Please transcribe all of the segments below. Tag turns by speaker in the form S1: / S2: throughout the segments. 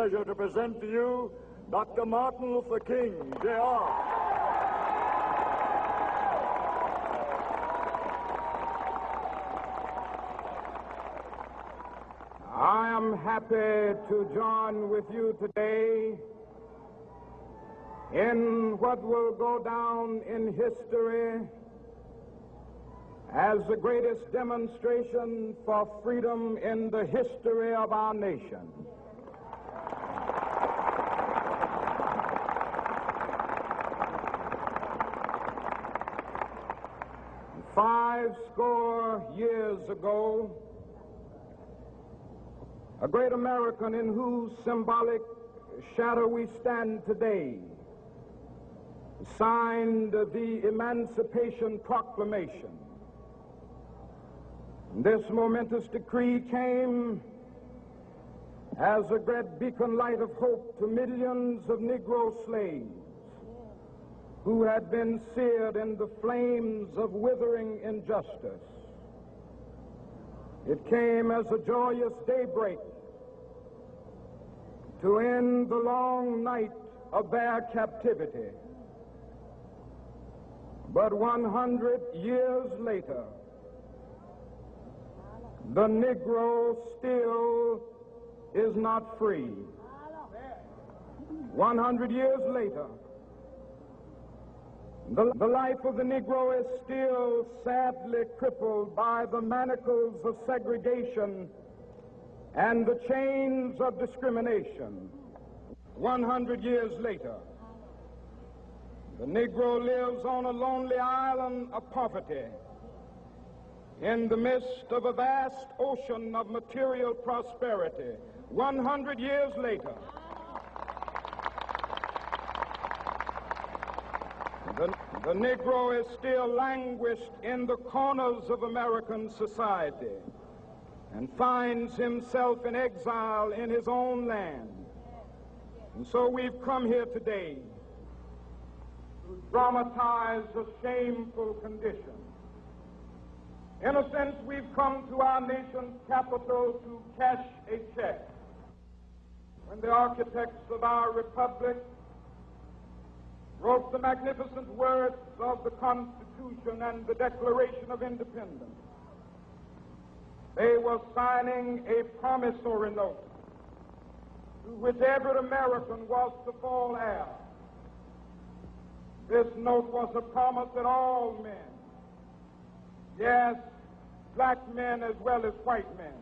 S1: pleasure to present to you Dr. Martin Luther King, Jr.
S2: I am happy to join with you today in what will go down in history as the greatest demonstration for freedom in the history of our nation. Five score years ago, a great American in whose symbolic shadow we stand today signed the Emancipation Proclamation. This momentous decree came as a great beacon light of hope to millions of Negro slaves who had been seared in the flames of withering injustice. It came as a joyous daybreak to end the long night of their captivity. But 100 years later, the Negro still is not free. 100 years later, the life of the Negro is still sadly crippled by the manacles of segregation and the chains of discrimination. 100 years later, the Negro lives on a lonely island of poverty in the midst of a vast ocean of material prosperity. 100 years later, the Negro is still languished in the corners of American society and finds himself in exile in his own land. And so we've come here today to dramatize a shameful condition. In a sense, we've come to our nation's capital to cash a check. When the architects of our republic wrote the magnificent words of the Constitution and the Declaration of Independence, they were signing a promissory note to which every American was to fall heir. This note was a promise that all men, yes, black men as well as white men,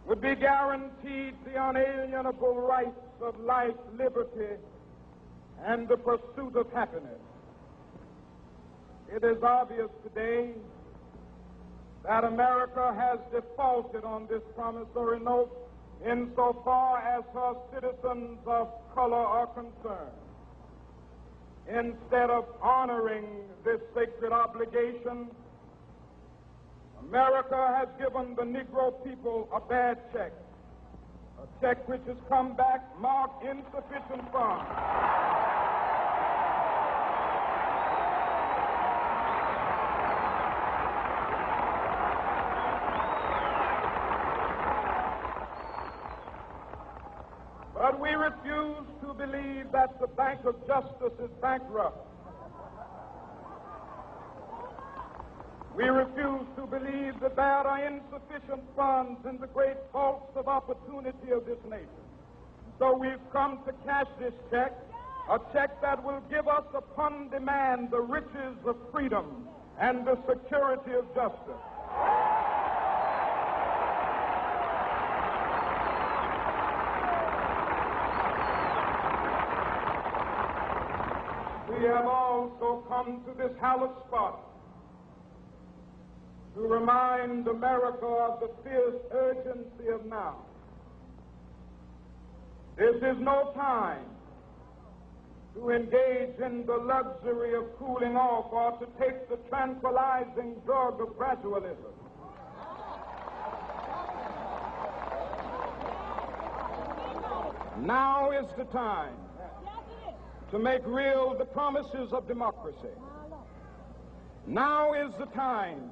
S2: would be guaranteed the unalienable rights of life, liberty, and the pursuit of happiness. It is obvious today that America has defaulted on this promissory note insofar as her citizens of color are concerned. Instead of honoring this sacred obligation, America has given the Negro people a bad check, a check which has come back marked insufficient funds. But we refuse to believe that the Bank of Justice is bankrupt. We refuse to believe that there are insufficient funds in the great vaults of opportunity of this nation. So we've come to cash this check, a check that will give us upon demand the riches of freedom and the security of justice. We have also come to this hallowed spot to remind America of the fierce urgency of now. This is no time to engage in the luxury of cooling off or to take the tranquilizing drug of gradualism. Now is the time to make real the promises of democracy. Now is the time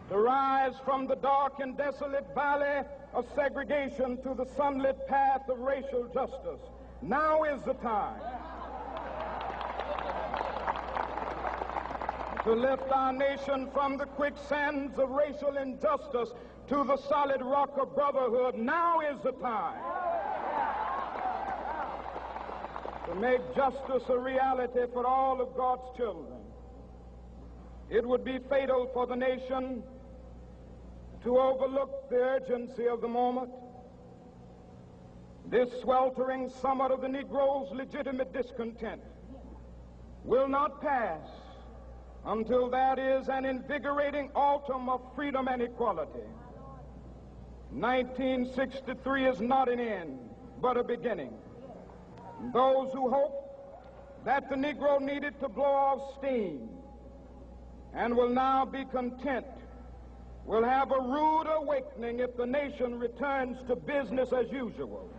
S2: to rise from the dark and desolate valley of segregation to the sunlit path of racial justice. Now is the time to lift our nation from the quicksands of racial injustice to the solid rock of brotherhood. Now is the time to make justice a reality for all of God's children. It would be fatal for the nation to overlook the urgency of the moment. This sweltering summit of the Negro's legitimate discontent will not pass until that is an invigorating autumn of freedom and equality. 1963 is not an end, but a beginning. Those who hope that the Negro needed to blow off steam and will now be content will have a rude awakening if the nation returns to business as usual.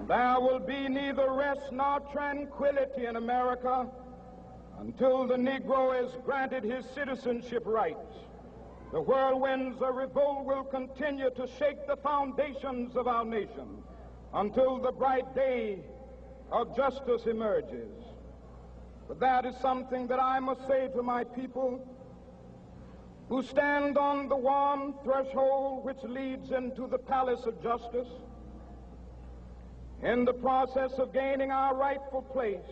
S2: There will be neither rest nor tranquility in America until the Negro is granted his citizenship rights. The whirlwinds of revolt will continue to shake the foundations of our nation until the bright day of justice emerges. But that is something that I must say to my people who stand on the warm threshold which leads into the palace of justice. In the process of gaining our rightful place,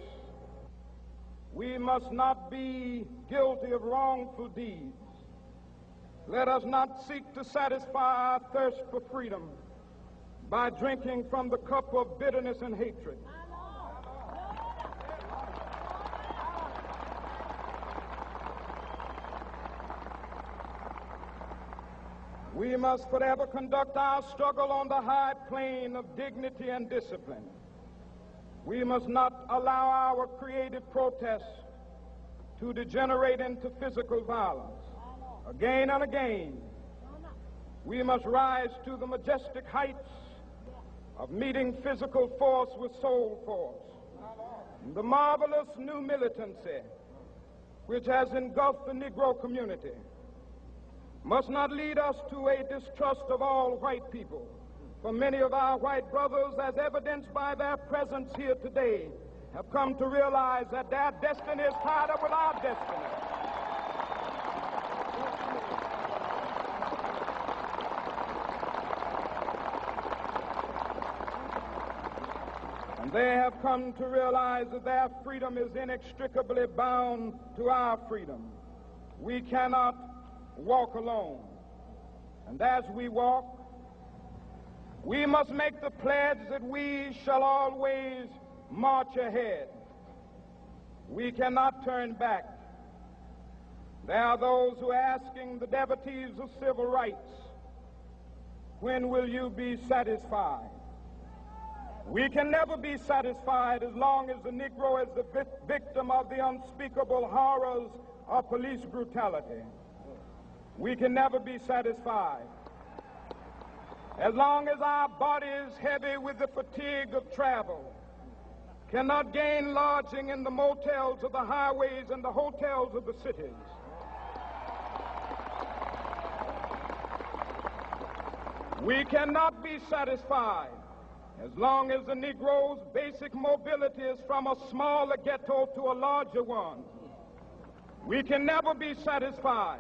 S2: we must not be guilty of wrongful deeds. Let us not seek to satisfy our thirst for freedom by drinking from the cup of bitterness and hatred. We must forever conduct our struggle on the high plane of dignity and discipline. We must not allow our creative protests to degenerate into physical violence. Again and again, we must rise to the majestic heights of meeting physical force with soul force. The marvelous new militancy which has engulfed the Negro community must not lead us to a distrust of all white people. For many of our white brothers, as evidenced by their presence here today, have come to realize that their destiny is tied up with our destiny. And they have come to realize that their freedom is inextricably bound to our freedom. We cannot walk alone. And as we walk, we must make the pledge that we shall always march ahead. We cannot turn back. There are those who are asking the devotees of civil rights, when will you be satisfied? We can never be satisfied as long as the Negro is the victim of the unspeakable horrors of police brutality. We can never be satisfied as long as our body is heavy with the fatigue of travel, cannot gain lodging in the motels of the highways and the hotels of the cities. We cannot be satisfied as long as the Negro's basic mobility is from a smaller ghetto to a larger one. We can never be satisfied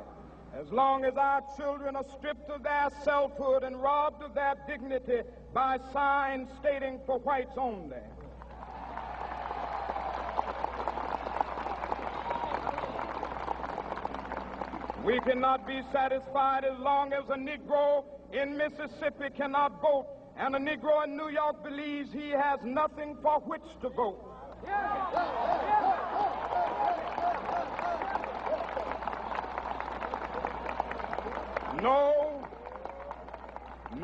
S2: as long as our children are stripped of their selfhood and robbed of their dignity by signs stating for whites only. We cannot be satisfied as long as a Negro in Mississippi cannot vote and a Negro in New York believes he has nothing for which to vote.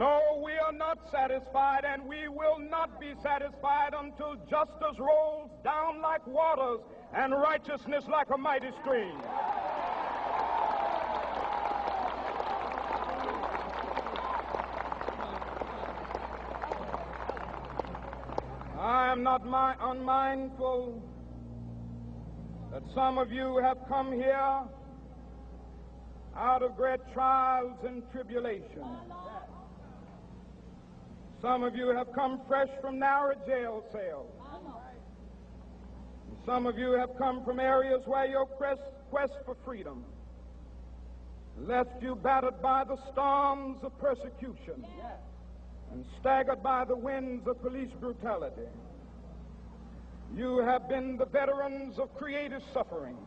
S2: No, we are not satisfied, and we will not be satisfied until justice rolls down like waters and righteousness like a mighty stream. I am not unmindful that some of you have come here out of great trials and tribulations. Some of you have come fresh from narrow jail cells. Some of you have come from areas where your quest for freedom left you battered by the storms of persecution and staggered by the winds of police brutality. You have been the veterans of creative suffering.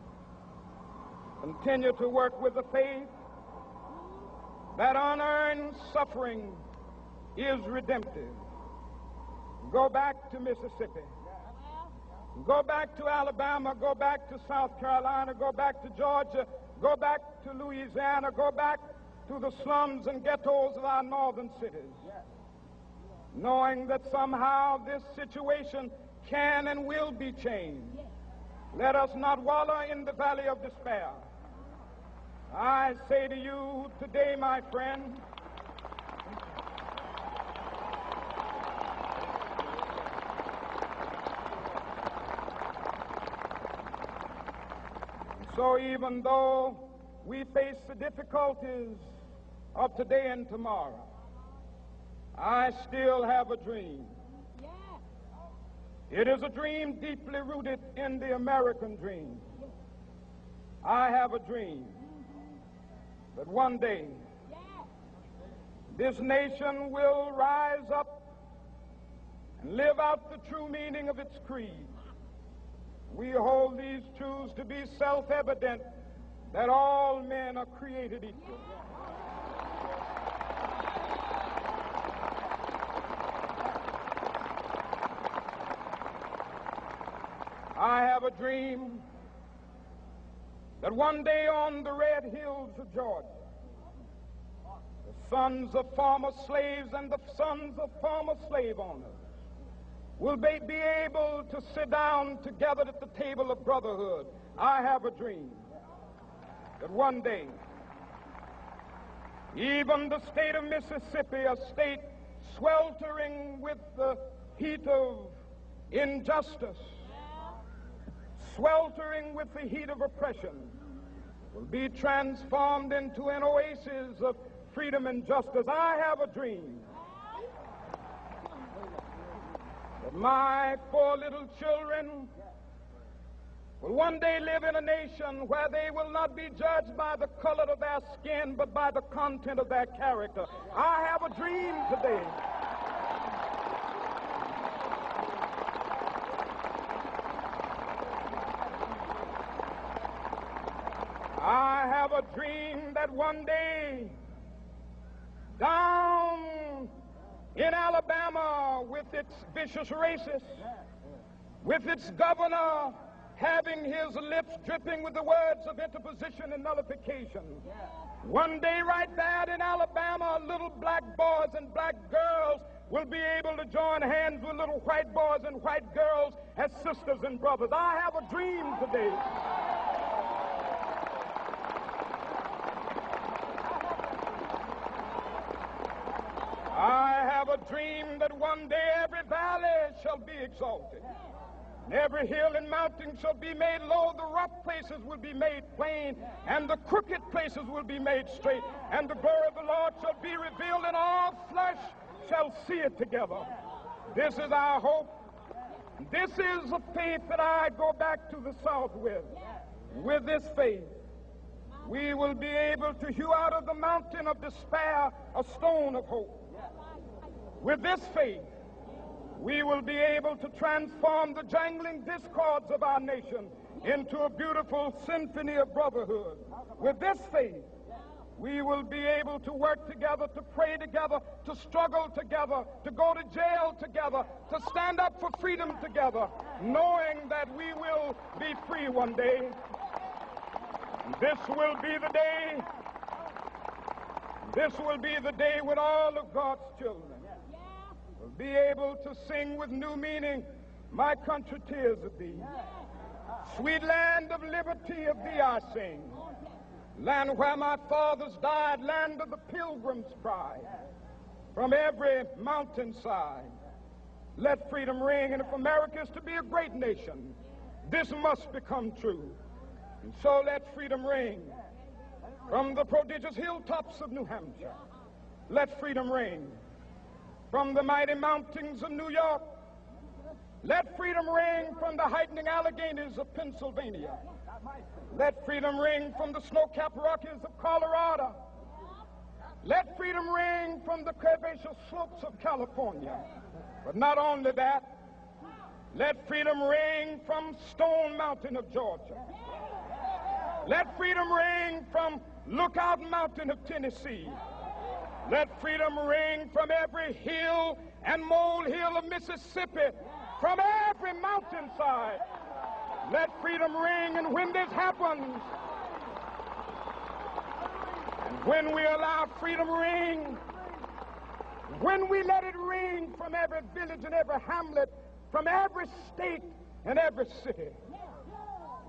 S2: Continue to work with the faith that unearned suffering is redemptive. Go back to Mississippi. Go back to Alabama. Go back to South Carolina. Go back to Georgia. Go back to Louisiana. Go back to the slums and ghettos of our northern cities. Knowing that somehow this situation can and will be changed. Let us not wallow in the valley of despair. I say to you today, my friend, so even though we face the difficulties of today and tomorrow, I still have a dream. It is a dream deeply rooted in the American dream. I have a dream that one day this nation will rise up and live out the true meaning of its creed. We hold these truths to be self-evident, that all men are created equal. I have a dream that one day on the red hills of Georgia, the sons of former slaves and the sons of former slave owners will be able to sit down together at the table of brotherhood. I have a dream that one day, even the state of Mississippi, a state sweltering with the heat of injustice, sweltering with the heat of oppression, will be transformed into an oasis of freedom and justice. I have a dream that my 4 little children will one day live in a nation where they will not be judged by the color of their skin, but by the content of their character. I have a dream today. I have a dream that one day, down in Alabama, with its vicious racists, with its governor having his lips dripping with the words of interposition and nullification, one day right there in Alabama, little black boys and black girls will be able to join hands with little white boys and white girls as sisters and brothers. I have a dream today. I have a dream that one day every valley shall be exalted, and every hill and mountain shall be made low. The rough places will be made plain, and the crooked places will be made straight, and the glory of the Lord shall be revealed, and all flesh shall see it together. This is our hope. This is a faith that I go back to the South with. With this faith, we will be able to hew out of the mountain of despair a stone of hope. With this faith, we will be able to transform the jangling discords of our nation into a beautiful symphony of brotherhood. With this faith, we will be able to work together, to pray together, to struggle together, to go to jail together, to stand up for freedom together, knowing that we will be free one day. This will be the day. This will be the day when all of God's children will be able to sing with new meaning, "My country, 'tis of thee. Sweet land of liberty, of thee I sing. Land where my fathers died, land of the pilgrim's pride. From every mountainside, Let freedom ring, and if America is to be a great nation, this must become true. And so let freedom ring from the prodigious hilltops of New Hampshire. Let freedom ring from the mighty mountains of New York. Let freedom ring from the heightening Alleghenies of Pennsylvania. Let freedom ring from the snow-capped Rockies of Colorado. Let freedom ring from the curvaceous slopes of California. But not only that, let freedom ring from Stone Mountain of Georgia. Let freedom ring from Lookout Mountain of Tennessee. Let freedom ring from every hill and molehill of Mississippi, from every mountainside. Let freedom ring, and when this happens, and when we allow freedom ring, when we let it ring from every village and every hamlet, from every state and every city,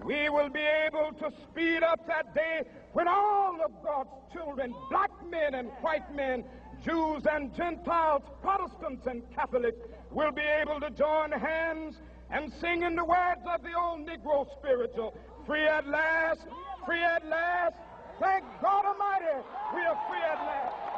S2: we will be able to speed up that day when all of God's children, black men and white men, Jews and Gentiles, Protestants and Catholics, will be able to join hands and sing in the words of the old Negro spiritual, free at last, thank God Almighty, we are free at last.